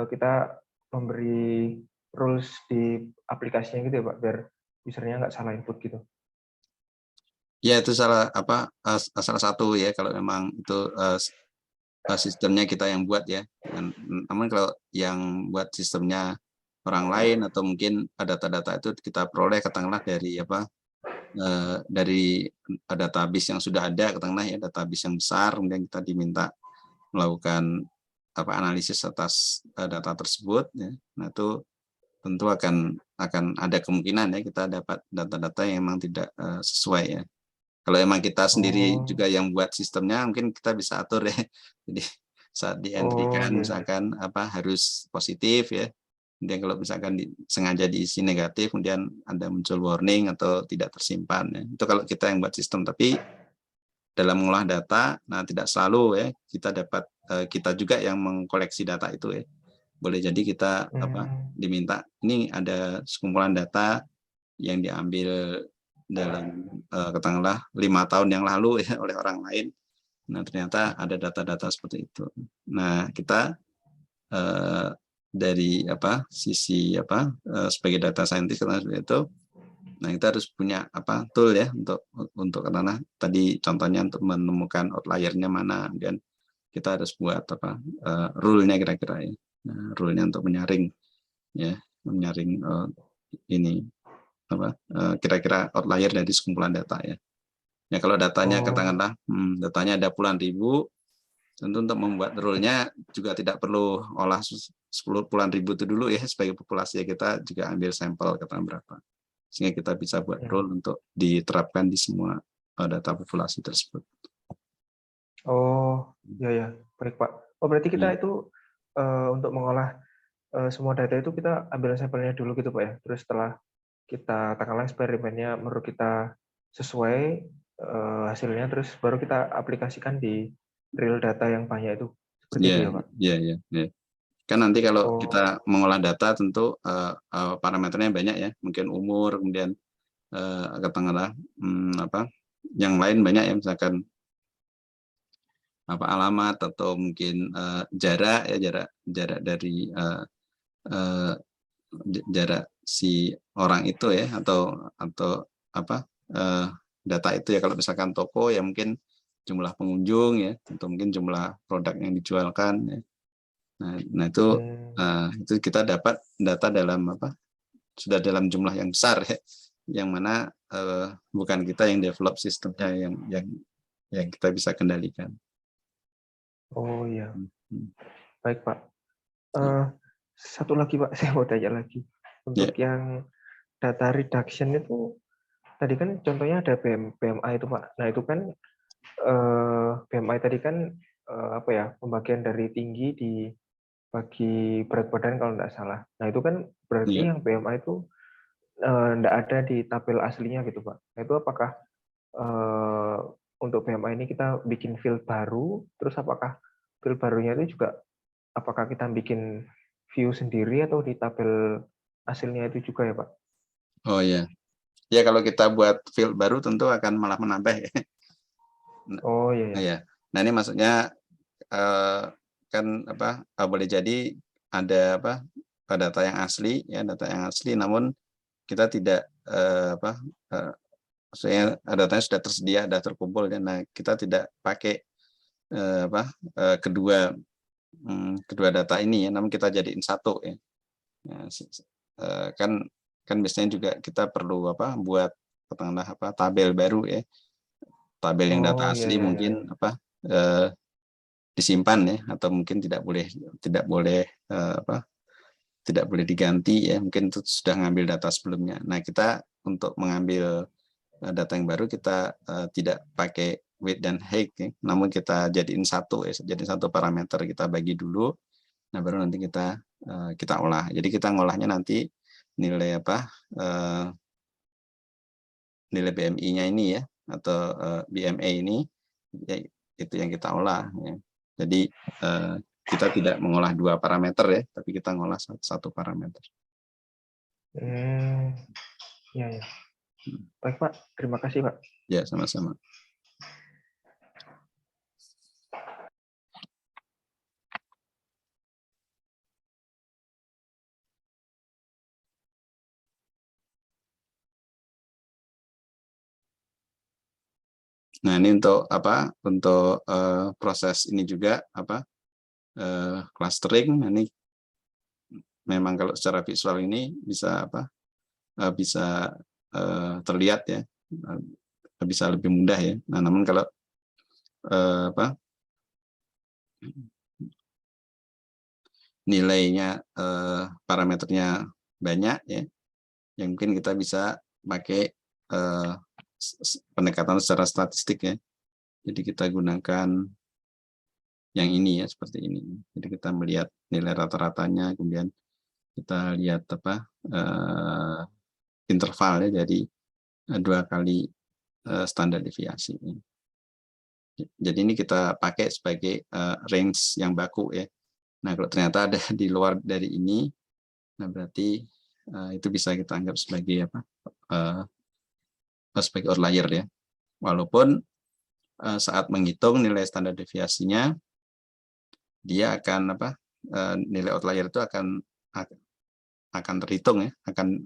kita memberi rules di aplikasinya gitu ya Pak, biar usernya nggak salah input gitu? Ya, itu salah satu ya, kalau memang itu sistemnya kita yang buat ya. Namun kalau yang buat sistemnya orang lain, atau mungkin data-data itu kita peroleh katakanlah dari database yang sudah ada, katakanlah ya database yang besar, kemudian kita diminta melakukan analisis atas data tersebut ya. Nah, itu tentu akan ada kemungkinan ya kita dapat data-data yang memang tidak sesuai ya, Kalau emang kita sendiri Oh, juga yang buat sistemnya, mungkin kita bisa atur ya. Jadi saat di entry oh kan iya, iya. misalkan harus positif ya. Kemudian kalau misalkan sengaja diisi negatif, kemudian ada muncul warning atau tidak tersimpan ya. Itu kalau kita yang buat sistem. Tapi dalam mengolah data, nah tidak selalu ya kita dapat kita juga yang mengkoleksi data itu ya. Boleh jadi kita diminta ini ada sekumpulan data yang diambil dalam katakanlah 5 tahun yang lalu ya oleh orang lain. Nah ternyata ada data-data seperti itu. Nah kita dari sisi sebagai data scientist seperti itu, nah kita harus punya tool ya untuk karena tadi contohnya untuk menemukan outlier-nya mana, dan kita harus buat rule-nya kira-kira ya. Nah, rule-nya untuk menyaring ya, menyaring ini kira-kira outlier dari sekumpulan data ya. Ya kalau datanya katakanlah datanya ada puluhan ribu, tentu untuk membuat rule-nya juga tidak perlu olah 10 puluhan ribu itu dulu ya, sebagai populasi ya kita juga ambil sampel katakan berapa. Sehingga kita bisa buat rule untuk diterapkan di semua data populasi tersebut. Oh, ya ya, baik Pak. Oh berarti kita Ya. itu untuk mengolah semua data itu kita ambil sampelnya dulu gitu Pak ya. Terus setelah kita katakanlah eksperimennya menurut kita sesuai hasilnya, terus baru kita aplikasikan di real data yang banyak itu. Seperti itu ya Pak? Ya. Kan nanti kalau Oh, kita mengolah data tentu parameternya banyak ya, mungkin umur, kemudian katakanlah yang lain banyak ya, misalkan alamat atau mungkin jarak ya, jarak dari jarak si orang itu ya, atau data itu ya, kalau misalkan toko ya mungkin jumlah pengunjung ya, atau mungkin jumlah produk yang dijualkan ya. Nah itu kita dapat data dalam sudah dalam jumlah yang besar ya, yang mana bukan kita yang develop sistemnya, yang kita bisa kendalikan. oh iya, Hmm. baik Pak. Satu lagi Pak, saya mau tanya lagi. Untuk yang data reduction itu, tadi kan contohnya ada BMI itu Pak. Nah itu kan BMI tadi kan pembagian dari tinggi dibagi berat badan kalau tidak salah. Nah itu kan berarti yang BMI itu tidak ada di tabel aslinya gitu Pak. Nah itu apakah untuk BMI ini kita bikin field baru, terus apakah field barunya itu juga apakah kita bikin view sendiri atau di tabel hasilnya itu juga ya Pak? Oh ya, ya kalau kita buat field baru tentu akan malah menambah ya. Oh iya ya. Ya. Nah ini maksudnya kan boleh jadi ada data yang asli ya, data yang asli, namun kita tidak maksudnya datanya sudah tersedia, sudah terkumpul ya. Nah kita tidak pakai kedua data ini ya, namun kita jadiin satu ya. Kan biasanya juga kita perlu buat katakanlah tabel baru ya, tabel yang data Oh iya asli ya ya. mungkin disimpan ya, atau mungkin tidak boleh diganti ya, mungkin itu sudah ngambil data sebelumnya. Nah kita untuk mengambil data yang baru kita tidak pakai weight dan height ya, namun kita jadiin satu ya, jadi satu parameter kita bagi dulu. Nah baru nanti kita olah. Jadi kita ngolahnya nanti nilai nilai BMI-nya ini ya, atau BMA ini ya, itu yang kita olah ya. Jadi kita tidak mengolah dua parameter ya, tapi kita ngolah satu parameter. Ya ya. Baik Pak, terima kasih Pak. Ya sama-sama. Nah ini untuk untuk proses ini juga clustering. Ini memang kalau secara visual ini bisa bisa terlihat ya, bisa lebih mudah ya. Nah namun kalau nilainya parameternya banyak ya, yang mungkin kita bisa pakai pendekatan secara statistik ya. Jadi kita gunakan yang ini ya, seperti ini. Jadi kita melihat nilai rata-ratanya, kemudian kita lihat intervalnya dari 2 kali standar deviasi. Jadi ini kita pakai sebagai range yang baku ya. Nah, kalau ternyata ada di luar dari ini, nah berarti itu bisa kita anggap sebagai sebagai outlier ya. Walaupun saat menghitung nilai standar deviasinya, dia akan nilai outlier itu akan terhitung ya,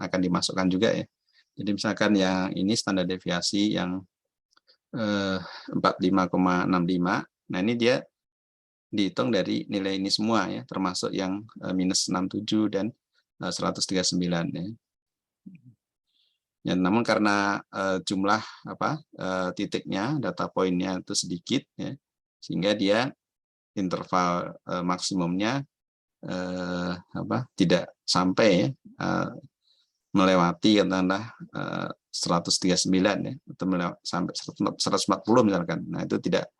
akan dimasukkan juga ya. Jadi misalkan yang ini standar deviasi yang 45,65, nah ini dia dihitung dari nilai ini semua ya, termasuk yang minus 67 dan 139 ya. Ya, namun karena jumlah titiknya, data poinnya itu sedikit ya, sehingga dia interval maksimumnya tidak sampai ya, melewati katakanlah 139 ya, atau sampai 140 misalkan. Nah, itu tidak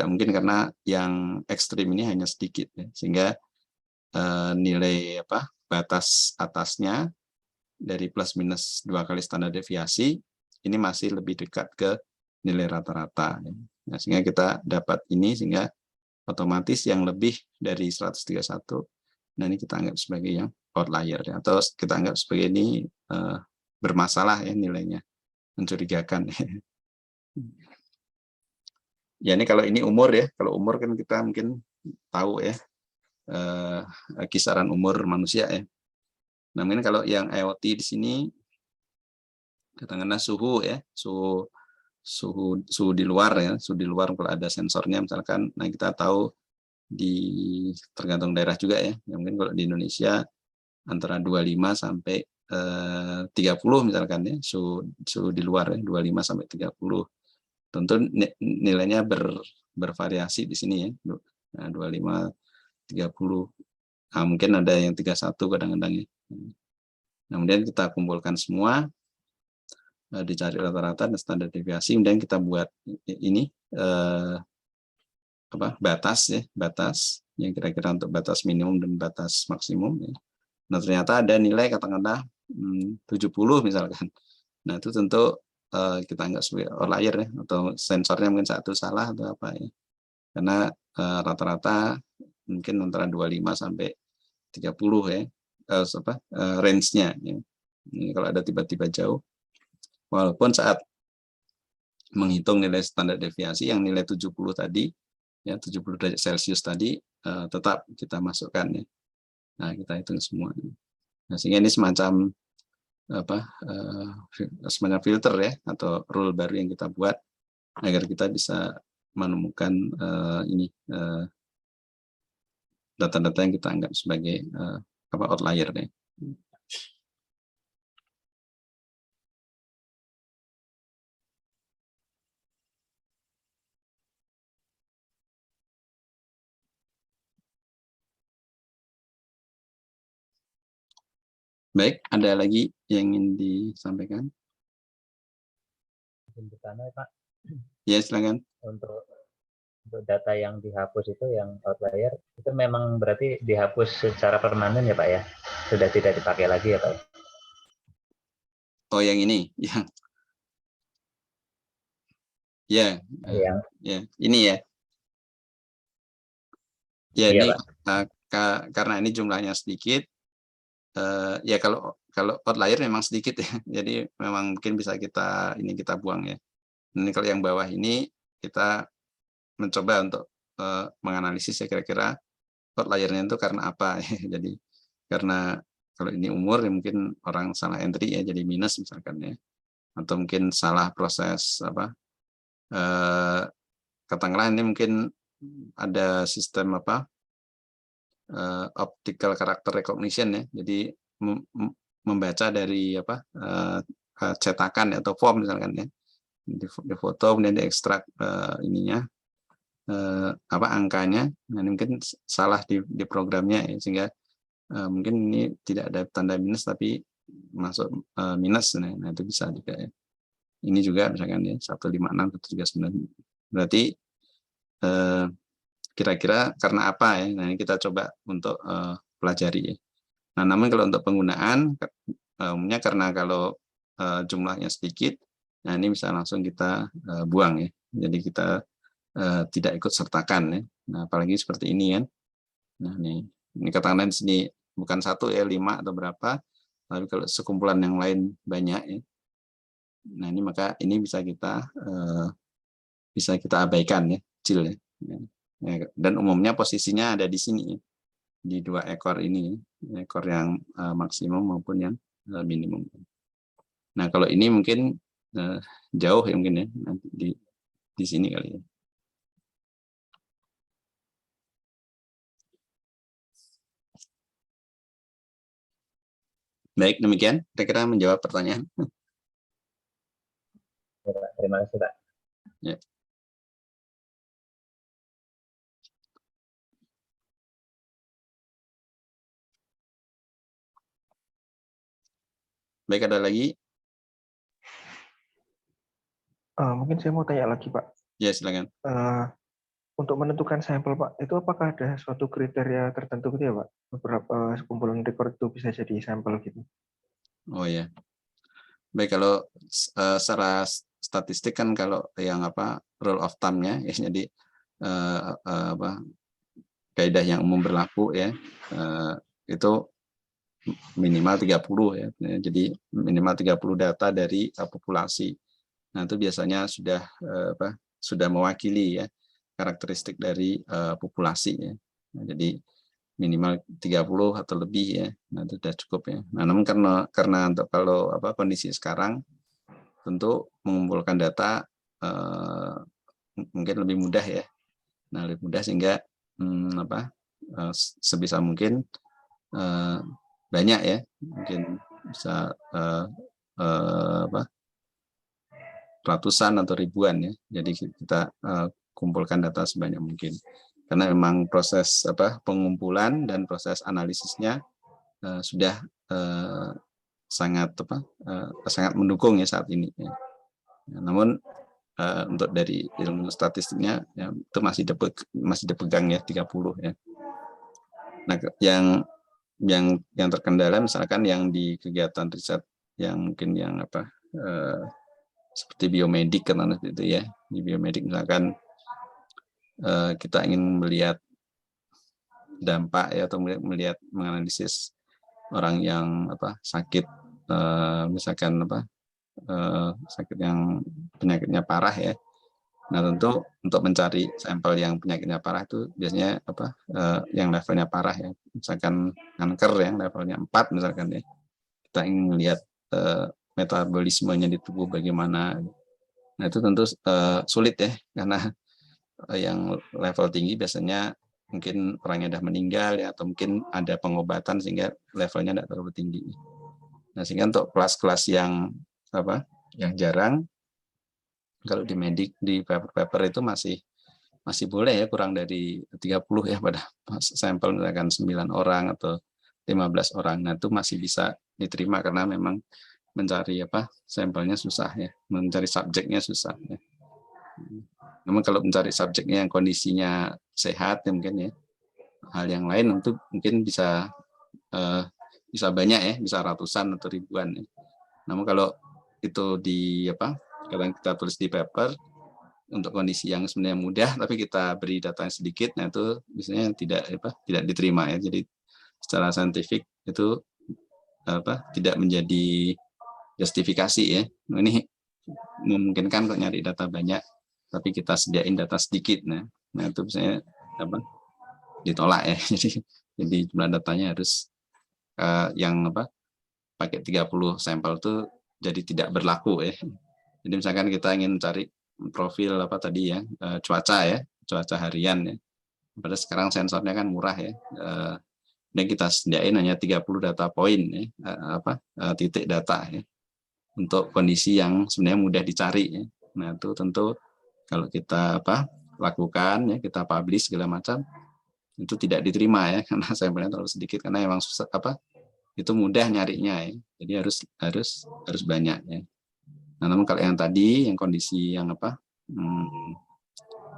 mungkin karena yang ekstrim ini hanya sedikit ya, sehingga nilai batas atasnya dari plus minus 2 kali standar deviasi ini masih lebih dekat ke nilai rata-rata ya. Nah, sehingga kita dapat ini, sehingga otomatis yang lebih dari 131, nah ini kita anggap sebagai yang outlier ya, atau kita anggap sebagai ini bermasalah ya nilainya, mencurigakan. Ya ini kalau ini umur ya, kalau umur kan kita mungkin tahu ya kisaran umur manusia ya. Nah mungkin kalau yang IoT di sini katakanlah suhu ya, suhu di luar ya, suhu di luar kalau ada sensornya misalkan, nah kita tahu tergantung daerah juga ya. Mungkin kalau di Indonesia antara 25 sampai 30 misalkan ya, suhu di luar ya, 25 sampai 30. Tentu nilainya bervariasi di sini ya. Nah, 25, 30. Nah, mungkin ada yang 31 kadang-kadang ya. Nah, kemudian kita kumpulkan semua, dicari rata-rata dan standar deviasi, kemudian kita buat ini batas ya, batas yang kira-kira untuk batas minimum dan batas maksimum ya. Nah, ternyata ada nilai katakanlah 70 misalkan. Nah, itu tentu kita anggap sebagai outlier ya, atau sensornya mungkin satu salah atau apa ya. Karena rata-rata mungkin antara 25 sampai 30 ya, range-nya ya. Ini kalau ada tiba-tiba jauh. Walaupun saat menghitung nilai standar deviasi yang nilai 70 tadi ya, 70 derajat Celcius tadi tetap kita masukkan ya. Nah, kita hitung semua. Nah, sehingga ini semacam semacam filter ya, atau rule baru yang kita buat agar kita bisa menemukan data-data yang kita anggap sebagai outlier ya. Baik, ada lagi yang ingin disampaikan? Pertama, Pak. Ya, silakan. Untuk data yang dihapus itu, yang outlier, itu memang berarti dihapus secara permanen ya Pak ya? Sudah tidak dipakai lagi ya Pak? Oh, yang ini? Ya. Ini ya. Ya, iya, ini karena ini jumlahnya sedikit, ya kalau outlier memang sedikit ya, jadi memang mungkin bisa kita buang ya. Ini kalau yang bawah ini kita mencoba untuk menganalisis ya, kira-kira outliernya itu karena apa ya. Jadi karena kalau ini umur ya mungkin orang salah entry ya, jadi minus misalkan ya, atau mungkin salah proses katakanlah ini mungkin ada sistem optical character recognition ya, jadi membaca dari cetakan atau form misalkan ya, di foto kemudian diekstrak ininya angkanya. Nah, ini mungkin salah di programnya ya, sehingga mungkin ini tidak ada tanda minus tapi masuk minus. Nah itu bisa juga ya. Ini juga misalkan ya 156, 139. Berarti kira-kira karena apa ya? Nah, ini kita coba untuk pelajari ya. Nah, namun kalau untuk penggunaan umumnya karena kalau jumlahnya sedikit, nah ini bisa langsung kita buang ya. Jadi kita tidak ikut sertakan ya. Nah, apalagi seperti ini kan. Nah, ini katakanlah di sini bukan 1 ya, 5 atau berapa. Tapi kalau sekumpulan yang lain banyak ya. Nah, ini maka ini bisa kita abaikan ya, kecil ya. Dan umumnya posisinya ada di sini ya. Di 2 ekor ini, ekor yang maksimum maupun yang minimum. Nah, kalau ini mungkin jauh ya mungkin ya, nanti di sini kali ya. Baik, demikian kira-kira menjawab pertanyaan. Ya, Pak. Terima kasih, Pak. Ya. Baik, ada lagi? Mungkin saya mau tanya lagi, Pak. Ya, silakan. Untuk menentukan sampel, Pak, itu apakah ada suatu kriteria tertentu gitu ya, Pak? Beberapa kumpulan rekor itu bisa jadi sampel gitu. Oh ya. Baik, kalau secara statistik kan kalau yang rule of thumb-nya ya, jadi kaidah yang umum berlaku ya, itu minimal 30 ya. Jadi minimal 30 data dari populasi. Nah, itu biasanya sudah mewakili ya karakteristik dari populasi ya. Nah, jadi minimal 30 atau lebih ya. Nah, itu sudah cukup ya. Nah, namun karena untuk kalau kondisi sekarang tentu mengumpulkan data mungkin lebih mudah ya. Nah, lebih mudah sehingga sebisa mungkin banyak ya, mungkin bisa ratusan atau ribuan ya. Jadi kita kumpulkan data sebanyak mungkin. Karena memang proses pengumpulan dan proses analisisnya sudah sangat mendukung ya saat ini. Ya. Namun untuk dari ilmu statistiknya ya, itu masih dipegang ya 30 ya. Nah, yang terkendala misalkan yang di kegiatan riset yang mungkin yang seperti biomedik kan itu ya. Di biomedik misalkan kita ingin melihat dampak ya, atau melihat menganalisis orang yang sakit misalkan sakit yang penyakitnya parah ya. Nah, tentu untuk mencari sampel yang penyakitnya parah itu biasanya yang levelnya parah ya. Misalkan kanker yang levelnya 4 misalkan ya. Kita ingin melihat metabolismenya di tubuh bagaimana. Nah, itu tentu sulit ya, karena yang level tinggi biasanya mungkin orangnya sudah meninggal ya, atau mungkin ada pengobatan sehingga levelnya tidak terlalu tinggi. Nah, sehingga untuk kelas-kelas yang jarang, kalau di medik di paper itu masih boleh ya, kurang dari 30 ya pada sampel misalkan 9 orang atau 15 orang. Nah, itu masih bisa diterima karena memang mencari sampelnya susah ya, mencari subjeknya susah ya. Namun kalau mencari subjeknya yang kondisinya sehat ya mungkin ya, hal yang lain untuk mungkin bisa banyak ya, bisa ratusan atau ribuan ya. Namun kalau itu kadang kita tulis di paper untuk kondisi yang sebenarnya mudah tapi kita beri data yang sedikit, nah itu biasanya tidak diterima ya. Jadi secara saintifik itu tidak menjadi justifikasi ya. Ini memungkinkan kok nyari data banyak tapi kita sediain data sedikit. Nah itu biasanya ditolak ya. Jadi jumlah datanya harus yang pakai 30 sampel itu jadi tidak berlaku ya. Jadi misalkan kita ingin cari profil tadi ya, cuaca harian ya. Padahal sekarang sensornya kan murah ya. Dan kita sediain hanya 30 data poin ya, titik data ya, untuk kondisi yang sebenarnya mudah dicari ya. Nah, itu tentu kalau kita lakukan ya, kita publish segala macam, itu tidak diterima ya, karena sampelnya terlalu sedikit, karena memang susah itu mudah nyarinya ya. Jadi harus banyak ya. Nah, namun kalau yang tadi, yang kondisi yang apa,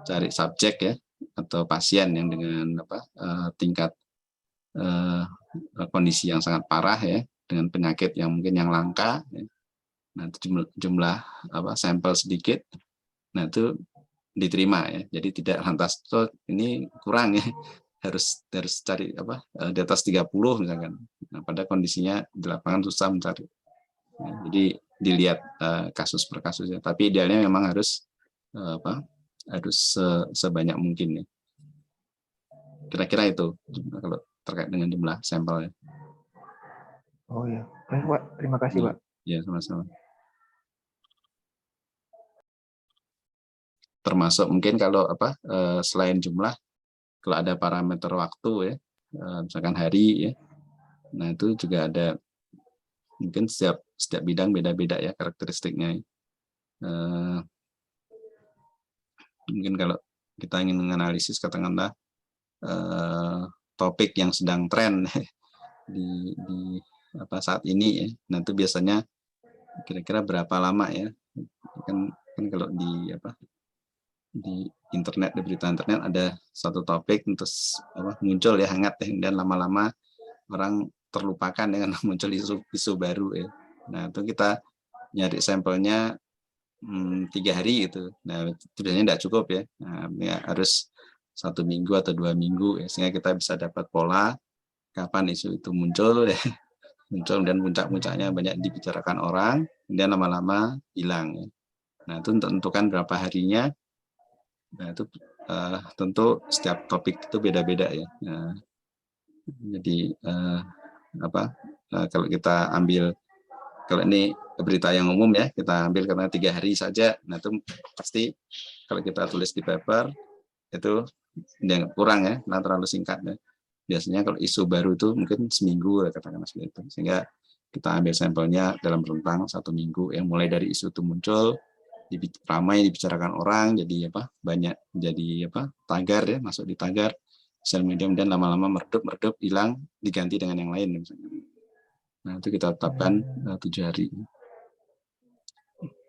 cari subjek ya, atau pasien yang dengan apa, tingkat kondisi yang sangat parah ya, dengan penyakit yang mungkin yang langka, ya. Nah, itu jumlah apa, sampel sedikit, nah itu diterima ya. Jadi tidak lantas tuh ini kurang ya, harus cari apa, di atas 30 misalkan. Nah, pada kondisinya di lapangan susah mencari. Ya, jadi dilihat kasus per kasus ya. Tapi idealnya memang harus apa, harus sebanyak mungkin ya. Kira-kira itu kalau terkait dengan jumlah sampel ya. Oh iya, baik Pak. Terima kasih Pak. Ya, sama-sama. Termasuk mungkin kalau apa, selain jumlah, kalau ada parameter waktu ya, misalkan hari ya, nah itu juga ada mungkin setiap bidang beda-beda ya karakteristiknya. Mungkin kalau kita ingin menganalisis katakanlah topik yang sedang tren di apa saat ini ya, nah itu biasanya kira-kira berapa lama ya, kan kalau di apa, di internet, di berita internet ada satu topik terus apa, muncul ya hangat ya, dan lama-lama orang terlupakan dengan muncul isu baru ya. Nah itu kita nyari sampelnya 3 hari gitu. Nah itu biasanya tidak cukup ya. Nah, ya harus 1 minggu atau 2 minggu ya, sehingga kita bisa dapat pola kapan isu itu muncul ya, muncul dan puncak-puncaknya banyak dibicarakan orang, kemudian lama-lama hilang ya. Nah itu untuk tentukan berapa harinya. Nah itu tentu setiap topik itu beda-beda ya. Nah, jadi apa, kalau kita ambil, kalau ini berita yang umum ya, kita ambil karena 3 hari saja. Nah itu pasti kalau kita tulis di paper itu yang kurang ya, nah terlalu singkat ya. Biasanya kalau isu baru itu mungkin seminggu ya, katakanlah seperti itu. Sehingga kita ambil sampelnya dalam rentang 1 minggu yang mulai dari isu itu muncul, ramai dibicarakan orang, jadi apa, banyak jadi apa, tagar ya, masuk di tagar sosial media, dan lama-lama meredup hilang, diganti dengan yang lain misalnya. Nah itu kita tetapkan 7 hari.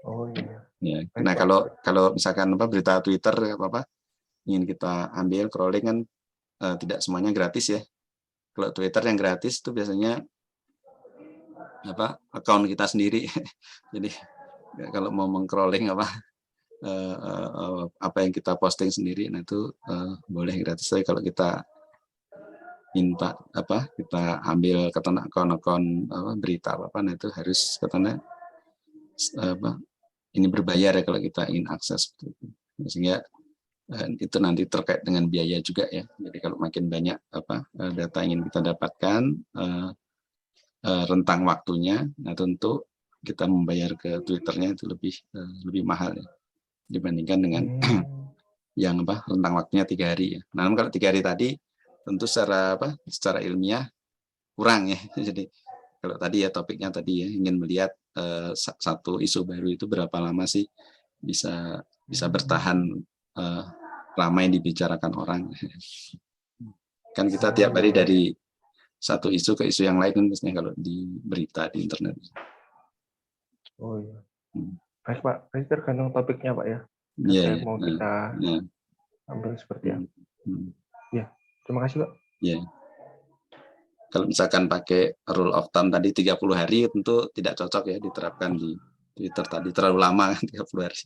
Oh iya. Ya. Nah kalau misalkan apa, berita Twitter apa ingin kita ambil crawling kan tidak semuanya gratis ya. Kalau Twitter yang gratis itu biasanya apa, akun kita sendiri. Jadi kalau mau meng-crawling apa yang kita posting sendiri, nah itu boleh gratis. Tapi kalau kita minta apa, kita ambil katakanlah akun-akun berita apa, nah itu harus katakanlah apa, ini berbayar ya kalau kita ingin akses seperti itu. Sehingga itu nanti terkait dengan biaya juga ya. Jadi kalau makin banyak apa data ingin kita dapatkan, rentang waktunya, nah tentu kita membayar ke Twitternya itu lebih mahal ya, dibandingkan dengan yang apa, rentang waktunya 3 hari ya. Nah kalau 3 hari tadi tentu secara ilmiah kurang ya. Jadi kalau tadi ya topiknya tadi ya, ingin melihat satu isu baru itu berapa lama sih bisa bertahan ramai dibicarakan orang. Kan kita tiap hari dari satu isu ke isu yang lain kan, biasanya kalau di berita di internet. Oh iya. Baik Pak, ini tergantung topiknya Pak ya. Yeah, mau kita ambil seperti apa. Ya, terima kasih Pak. Yeah. Kalau misalkan pakai rule of thumb tadi 30 hari tentu tidak cocok ya diterapkan di Twitter tadi, terlalu lama 30 hari.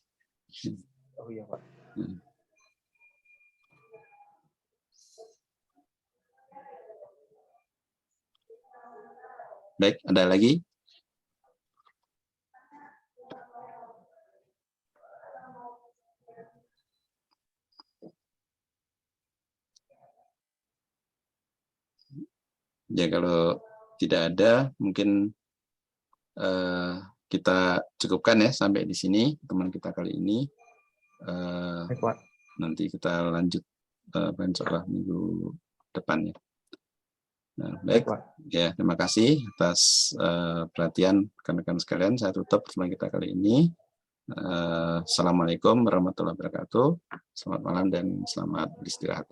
Oh iya Pak. Baik, ada lagi? Ya kalau tidak ada, mungkin kita cukupkan ya sampai di sini teman kita kali ini. Nanti kita lanjut insyaallah minggu depan ya. Nah, baik ya, terima kasih atas perhatian rekan-rekan sekalian. Saya tutup pertemuan kita kali ini. Assalamualaikum warahmatullahi wabarakatuh. Selamat malam dan selamat beristirahat.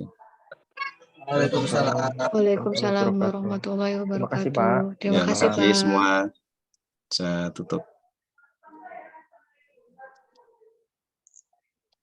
Waalaikumsalam warahmatullahi wabarakatuh. Terima kasih Pak. Terima kasih semua. Saya tutup.